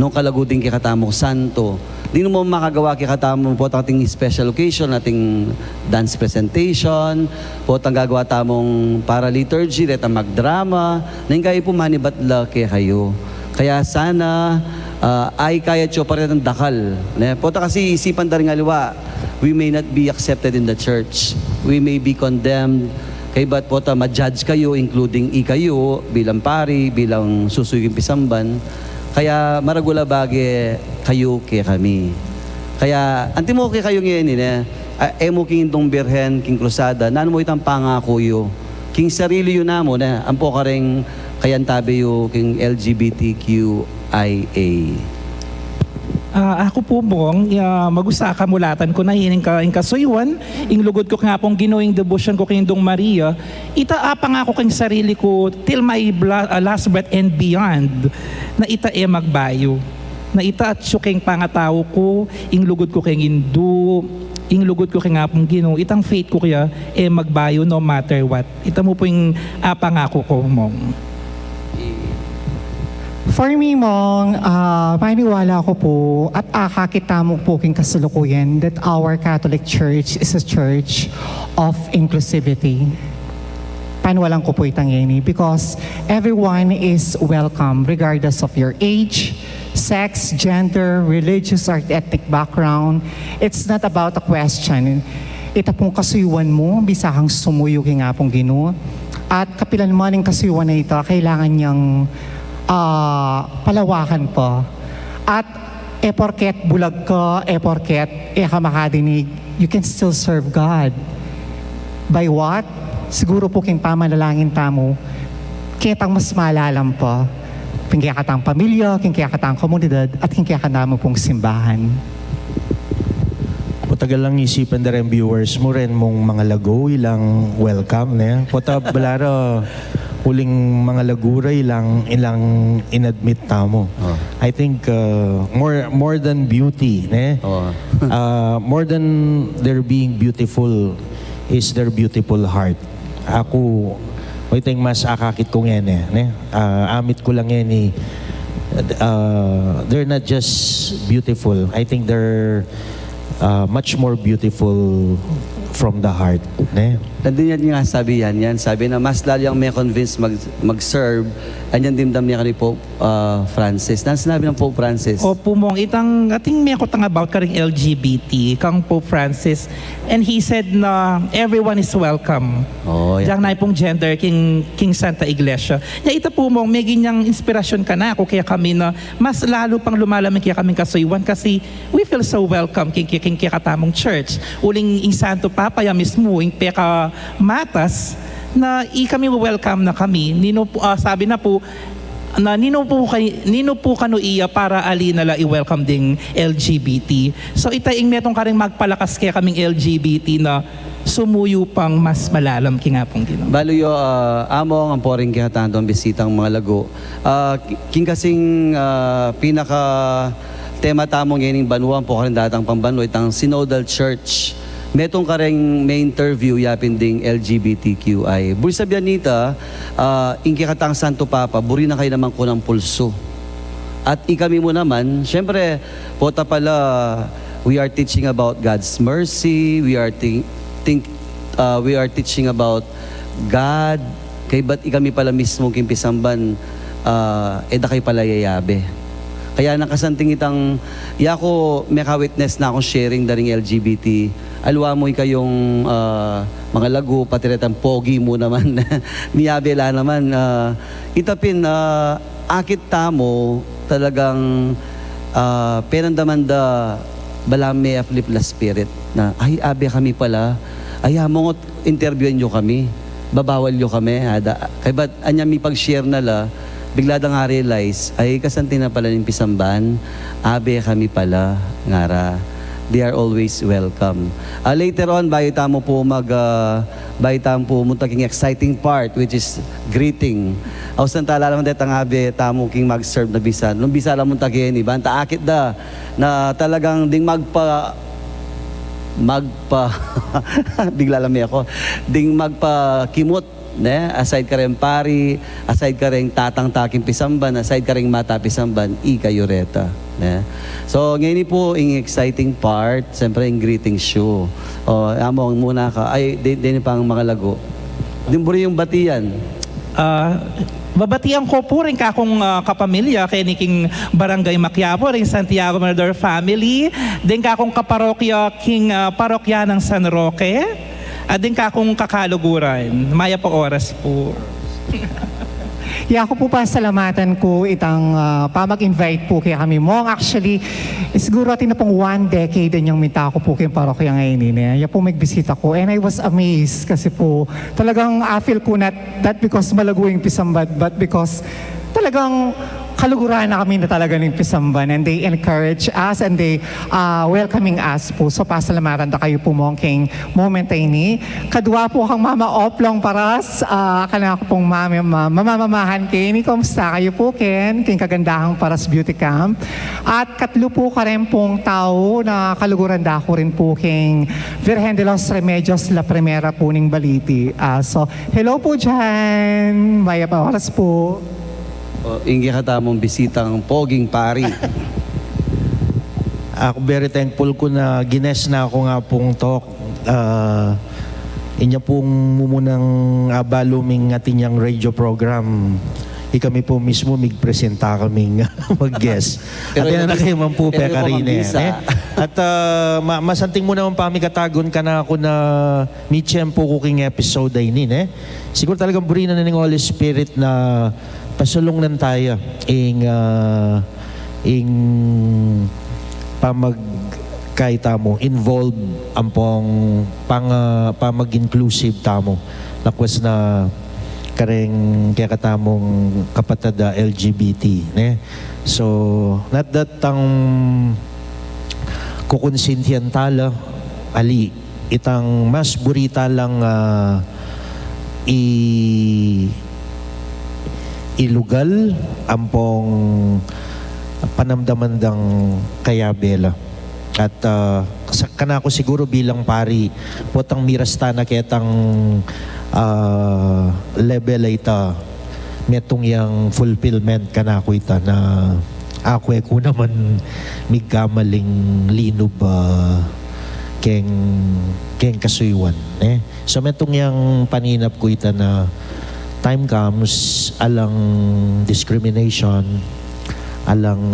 nung kalago ding kikatamong santo. Di mo makagawa kikatamo po ating special occasion, ating dance presentation, po ang gagawa tamong para liturgy, reta magdrama, nang kayo po manibatla kayo. Kaya sana ay kaya tiyo pa rin ang dakal. Po kasi isipan da rin aliwa, we may not be accepted in the church. We may be condemned. Kaya ba't po ma-judge kayo, including ikayo, bilang pari, bilang susuyong pisamban. Kaya maragula bagi kayo kay kami. Kaya anti mo kay kayo ngayon emo king itong birhen, king krusada, nano mo itang pangako yo. King sarili yun namo na, ampo ka rin kayan tabi yo king LGBTQIA. Ako po mong mag-usaka mulatan ko na hining kasuywan, ing lugod ko nga pong ginoing devotion ko kay Dong Maria, itaapa nga ako kang sarili ko till my last breath and beyond, na ita magbayo, na ita at syuking pangatao ko, ing lugod ko kay Hindu, ing lugod ko kay nga pong Ginoo, itang faith ko kaya magbayo no matter what. Ita mo po yung apa nga ko mong. For me, Mong, paniwala ko po at akakita mo po king kasalukuyan that our Catholic Church is a church of inclusivity. Paniwalan ko po itang yun because everyone is welcome regardless of your age, sex, gender, religious or ethnic background. It's not about a question. Ita pong kasuyuan mo, bisahang sumuyo king nga pong Ginoo. At kapilan mo ng kasuyuan na ito, kailangan niyang palawakan po. At porket bulag ka, porket ka makadinig, you can still serve God. By what? Siguro po king pamanalangin tamo, kitang mas malalam po. Kaya katang pamilya, kaya katang komunidad, at kaya katang pong simbahan. Putagal lang isipan na rin viewers mo rin mong mga lago, ilang welcome na. Puta balara, huling mga lagura ilang inadmit tamo. I think more than beauty, ne? More than their being beautiful is their beautiful heart. Ako, I think mas akakit ko ngayon ne? Amit ko lang yan they're not just beautiful. I think they're much more beautiful from the heart. Ne? Nandun yan nga sabi na mas lalo yung may convince mag-serve, anyan dimdam niya ni Pope Francis. Nang sinabi ng Pope Francis? Opo mong itang ating may akotang about karing LGBT kang Pope Francis, and he said na everyone is welcome. Oh, yeah. Diyan na pong gender king Santa Iglesia. Ya ita po mong may ginyang inspirasyon ka na ako kaya kami na mas lalo pang lumalamig kaya kaming kasuywan kasi we feel so welcome king kaya katamong church. Uling ing Santo Papa ya mismo ing peka matas na kami welcome na kami. Sabi na po na nino po kano iya para ali nala i-welcome ding LGBT. So itaing metong karing magpalakas kaya kaming LGBT na sumuyo pang mas malalam kinga pong Ginoo. Baluyo, among ang poring kihatantong bisitang mga lago. King kasing pinaka tema tamong ngayon banuan po karin datang pambano itang Synodal Church. Metong kareng may interview yapin ding LGBTQI. Buri sabihan nita, ingki katang Santo Papa, buri na kayo naman ko ng pulso. At ikami mo naman, syempre, pota pala, we are teaching about God's mercy, we are teaching about God, kay ba't ikami pala mismo kimpisamban, eda kay pala yayabe. Kaya nakasanting itang, yako may ka-witness na akong sharing daring LGBT, alwa mo kayong mga lagu, pati retang pogi mo naman, miyabela naman, itapin, akit tamo, talagang penandaman da balame aflip la spirit na ay abe kami pala ay mo interviewin nyo kami babawal nyo kami kay ba't anya mi pag-share na la bigla da nga realize ay kasanti na pala ng pisamban abe kami pala ngara they are always welcome. Later on, bayo tamo po muntaking exciting part which is greeting. Awsan tala naman dito ang abi tamo king mag-serve na bisan. Nung bisa lang muntakin, ibanta akit da na talagang ding magpa bigla lang ako ding magpa-kimot ne aside ka rin pari, aside ka rin tatang taking pisamban, aside ka rin mata pisamban, ikayoreta. Ne? So ngayon po yung exciting part, siyempre yung greeting show. Among muna ka, ay din pang mga lago. Dimburi yung batiyan. Babatian ko po rin kakong kapamilya kay niking Barangay Maquiapo, rin Santiago Mirador family, din kakong kaparokya king parokya ng San Roque, at din kakong kakaluguran. Maya po oras po. Ako po pasalamatan ko itang pamag-invite po kaya kami mong actually siguro atin na pong 1 decade yung minta ko po kayong parokya ngayon ini. Yan po magbisita ko and I was amazed kasi po talagang I feel ko not that because malago yung Pisambad but because talagang kaluguran na kami na talaga ng Pisamban and they encourage us and they welcoming us po. So pasalamatan na kayo po mongking moment ini. Kadwa po kang Mama Oplong Paras, kana ko pong mamamamahan Ken. Kamusta kayo po Ken? King kagandahang Paras Beauty Camp. At katlo po ka rin pong tao na kaluguran da ko rin po king Virgen de los Remedios La Primera po ning Baliti. So hello po dyan. Maya pa oras po. Inggi ka tamong bisitang poging pari. Ako very thankful ko na gines na ako nga pong talk. Inya pong mumunang baluming ating yung radio program. Kami po mismo migpresenta kaming mag-guest. At yan na kayo man po pekarine. At masanting mo naman pa kami katagon ka na ako na mitchem po cooking episode ay nin. Siguro talagang burina na ng Holy Spirit na pasulong nan tayo ing pamagkay tamo involved ampong pamag-inclusive tamo lakwas na kareng kaya katamong kapatada LGBT ne so not that ang kukonsintihan tala ali itang mas burita lang ilugal ampong panamdaman ng kayabela. At kanako siguro bilang pari, potang mirastana ketang level ita metong yang fulfillment kanako ita na ako ko naman migkamaling linub keng kasuywan. So metong yang paninap ko ita na time comes alang discrimination, alang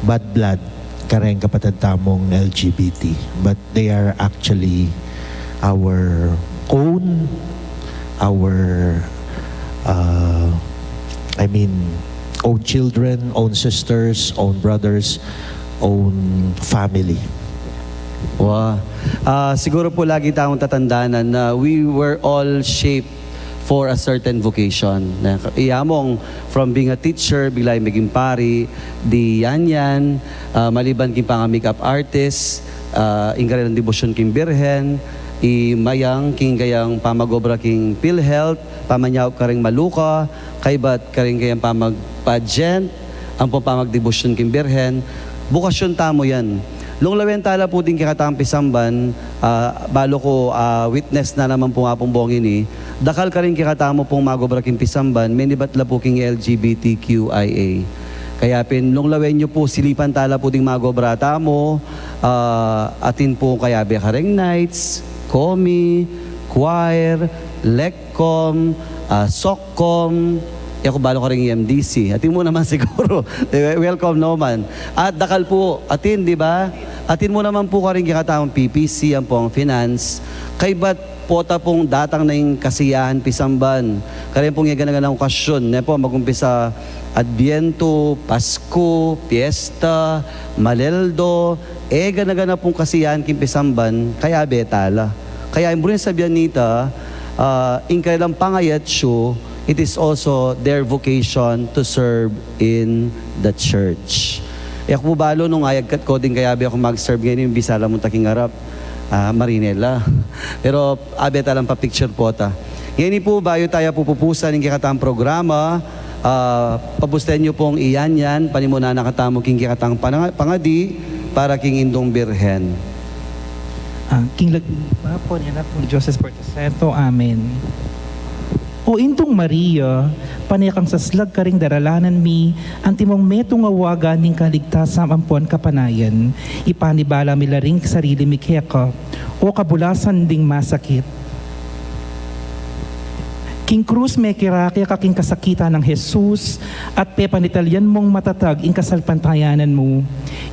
bad blood, kareng kapatid tamong LGBT. But they are actually our own, own children, own sisters, own brothers, own family. Wow. Siguro po lagi tayong tatandaan na we were all shaped for a certain vocation. Iyamong from being a teacher, bigla maging pari, di yan, maliban king pang makeup artist, ingkari ng devotion king Birhen, mayang king kayang pamagobra king PhilHealth, pamanyaw ka ring maluka, kaybat ka ring kayang pamagpageant, ang pamagdebosyon king Birhen. Bukasyon tamo yan. Long lawentala po din kikatang pisamban, balo ko witness na naman po nga pong bongin ni, dakal ka rin kikatamo pong magobra king pisamban, menibat la po king LGBTQIA. Kaya nung lawen nyo po, silipan tala po ding magobra tamo, atin po kaya Bekareng Nights, Komi, Choir, Lecom, Socom, ako balo ko rin EMDC. Atin mo naman siguro. Welcome naman. At dakal po, atin, di ba? Atin mo naman po ka rin kikatamang PPC, ang pong finance. Kay ba't pota pong datang na yung kasiyahan pisamban. Kaya pong yung ganang okasyon. Na po, mag-umpisa Adviento, Pasko, Fiesta, Maleldo. Ganagana pong kasiyahan king pisamban. Kaya betala. Kaya yung burin sabihan nita, in kailang pangayat siyo, it is also their vocation to serve in the church. Ako po balo nung ayagkat ko din kaya ako mag-serve ngayon yung bisala mong taking harap, Marinela. Pero abeta lang pa picture po ta. Ngayon po bayo tayo pupupusan ng kikatang programa, pabusten nyo pong iyan yan, panimuna nakatamo king kikatang pangadi para king Indong Birhen. King Lagpa po niya na po Diyos Espiritu Santo. Amen. O Indong Maria, panekang saslag ka ring daralanan mi, ang timong metong awagan ning kaligtasan ampon kapanayan, ipanibala mi laring sarili mi keka, o kabulasan ding masakit. King Cruz may kiraki kaking kasakita ng Jesus, at pepanitalyan mong matatag ing kasalpantayanan mo.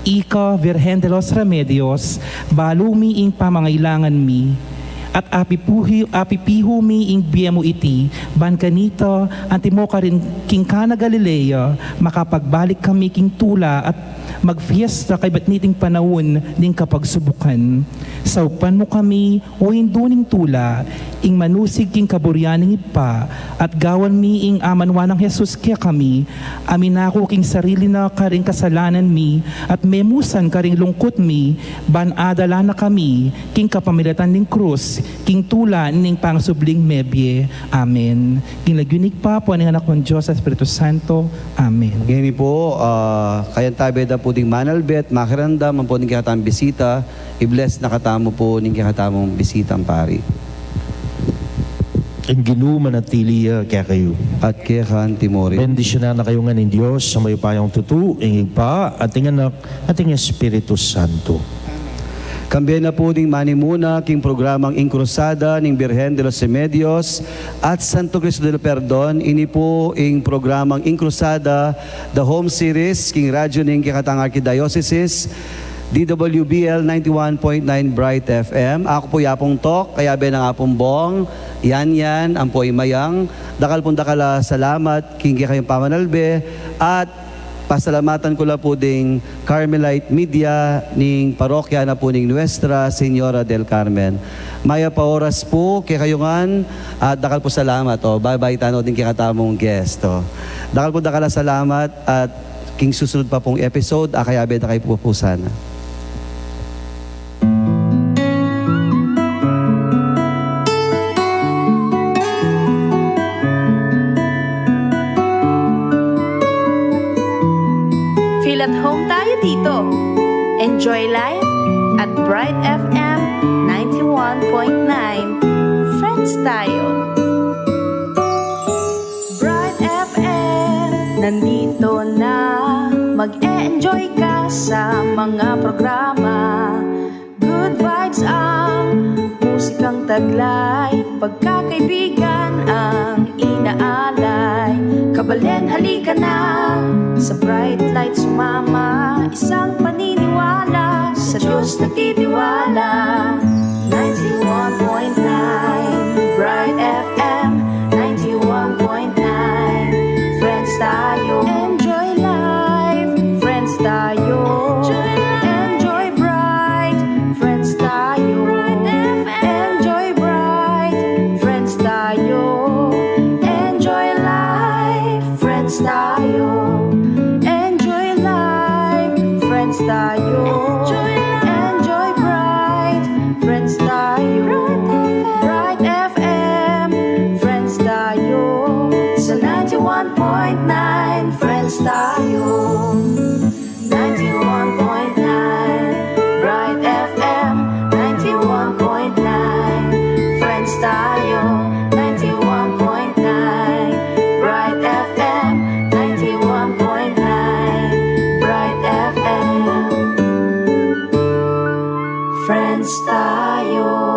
Ika, Virgen de los Remedios, balumi ing pamangailangan mi, at apipiho mi ing biya mo iti, ban kanito, antimo ka rin king Kana Galilea, makapagbalik kami king tula at magfiesta kay batniting panahon ning kapagsubukan. Saupan mo kami o induning tula, ing manusig king kaburyaning ipa, at gawan mi ing amanwa ng Jesus kaya kami, amin ako king sarili na karing kasalanan mi, at memusan karing lungkot mi, ban adala na kami, king kapamilatan ning krus, king tula ning pangsubling mebye. Amen. King lagyunig pa po ang anak ng Diyos at Espiritu Santo. Amen. Ngayon po, kayan tabi da po ding manalbet, makirandam, ang po ning kikatang bisita, i-bless na katamo po ning kikatamong bisita ang pari. Ang ginuman at tiliya kaya kayo. At kekan timori. Bendisyonan na kayo nga ng Diyos sa may payong tutu, ingig pa, ating anak, ating Espiritu Santo. Kambiyan na po ding manimuna king programang Inkrusada ning Birhen de los Remedios at Santo Cristo del Perdon. Ini po ing programang Inkrusada, the home series king radyo ning kikatang Archdiocese, DWBL 91.9 Bright FM. Ako po yapong tok, kaya ben ang apong bong. Yan, ang po imayang. Dakal pong dakala salamat, king kayong pamanalbe. At pasalamatan ko lang po ding Carmelite Media ning parokya na po ning Nuestra Señora del Carmen. Maya pa oras po, kay kayungan, at dakal po salamat. Bye-bye tano din kikatamong guest. Dakal po dakala salamat at king susunod pa pong episode, kaya beda kayo po sana. Feel at home tayo dito. Enjoy life at Bright FM 91.9. Friends tayo. Bright FM, nandito na. Mag-e-enjoy ka sa mga programa. Good vibes ang musikang taglay. Pagkakaibigan ang inaalay. Kabalen, halika na sa bright light sumama. Isang paniniwala sa Diyos nagtitiwala. 91.9 Bright FM 91.9. Friends tayo. Enjoy life. Friends tayo. Enjoy bright. Friends tayo. Enjoy bright. Friends tayo. Enjoy life. Friends tayo. Enjoy life. Friends tayo. Enjoy bright. Friends tayo. Bright FM. Friends tayo. Sa 91.9 Friends tayo. tayo, 91.9 Bright FM, 91.9 Bright FM. Friends tayo.